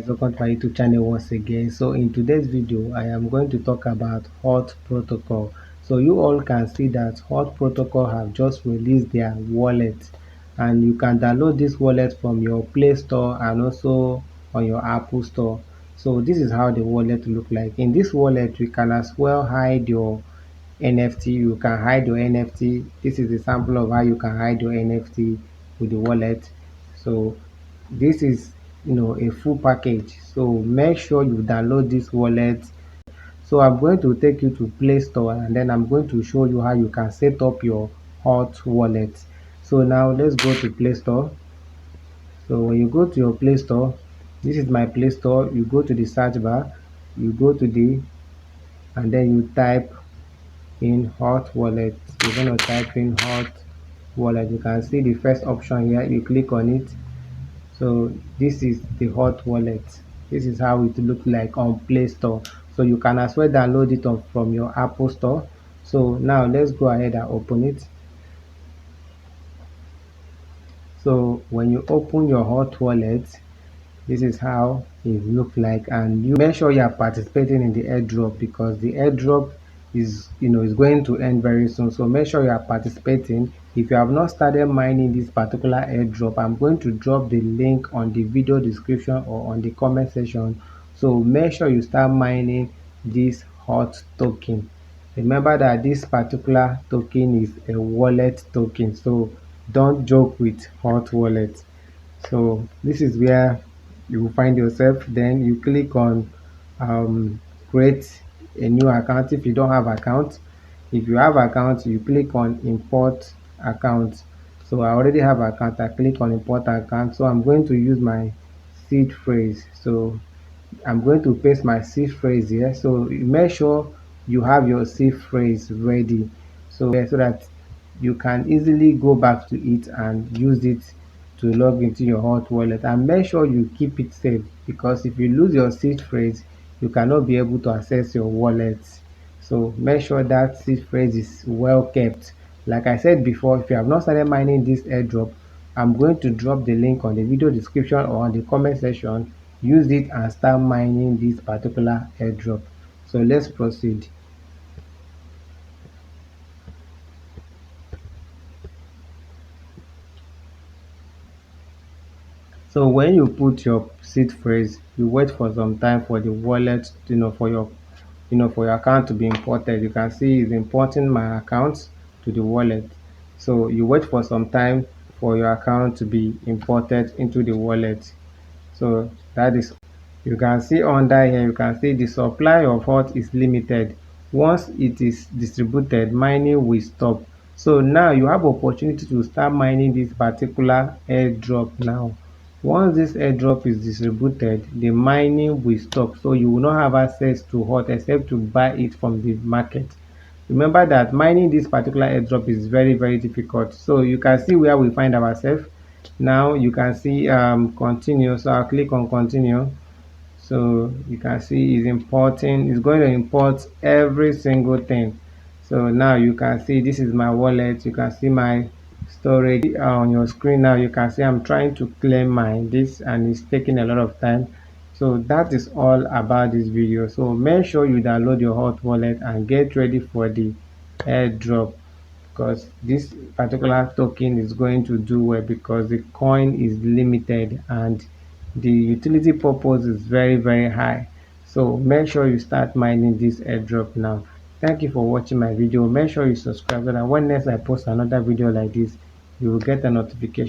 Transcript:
Welcome to my YouTube channel once again. So in today's video I am going to talk about Hot Protocol. So you all can see that Hot Protocol have just released their wallet, and you can download this wallet from your Play Store and also on your Apple Store. So this is how the wallet look like. In this wallet you can as well hide your NFT. You can hide your NFT. This is a sample of how you can hide your NFT with the wallet. So this is a full package, so make sure you download this wallet. So I'm going to take you to Play Store, and then I'm going to show you how you can set up your Hot wallet. So now let's go to Play Store. So when you go to your Play Store, this is my Play Store. You go to the search bar, you go to the, and then you type in Hot wallet. You're going to type in Hot wallet. You can see the first option here. You click on it. So this is the Hot wallet. This is how it looks like on Play Store. So you can as well download it from your Apple Store. So now let's go ahead and open it. So when you open your Hot wallet, this is how it looks like, and you make sure you are participating in the airdrop, because the airdrop is going to end very soon. So make sure you are participating. If you have not started mining this particular airdrop, I'm going to drop the link on the video description or on the comment section. So make sure you start mining this Hot token. Remember that this particular token is a wallet token, so don't joke with Hot wallet. So this is where you will find yourself. Then you click on create a new account if you don't have account. If you have account, you click on import account. So I already have account. I click on import account. So I'm going to use my seed phrase. So I'm going to paste my seed phrase here. So make sure you have your seed phrase ready, so that you can easily go back to it and use it to log into your Hot wallet. And make sure you keep it safe, because if you lose your seed phrase, you cannot be able to access your wallet. So make sure that seed phrase is well kept. Like I said before, if you have not started mining this airdrop, I'm going to drop the link on the video description or on the comment section. Use it and start mining this particular airdrop. So let's proceed. So when you put your seed phrase, you wait for some time for the wallet, for your account to be imported. You can see it's importing my account to the wallet. So you wait for some time for your account to be imported into the wallet. So that is, you can see under here, you can see the supply of Hot is limited. Once it is distributed, mining will stop. So now you have opportunity to start mining this particular airdrop now. Once this airdrop is distributed, the mining will stop, so you will not have access to Hot except to buy it from the market. Remember that mining this particular airdrop is very difficult. So you can see where we find ourselves. Now you can see continue. So I'll click on continue. So you can see it's going to import every single thing. So now you can see this is my wallet. You can see my storage on your screen. Now you can see I'm trying to claim this, and it's taking a lot of time. So that is all about this video. So make sure you download your Hot wallet and get ready for the airdrop, because this particular token is going to do well, because the coin is limited and the utility purpose is very high. So make sure you start mining this airdrop now. Thank you for watching my video. Make sure you subscribe so that when next I post another video like this, you will get a notification.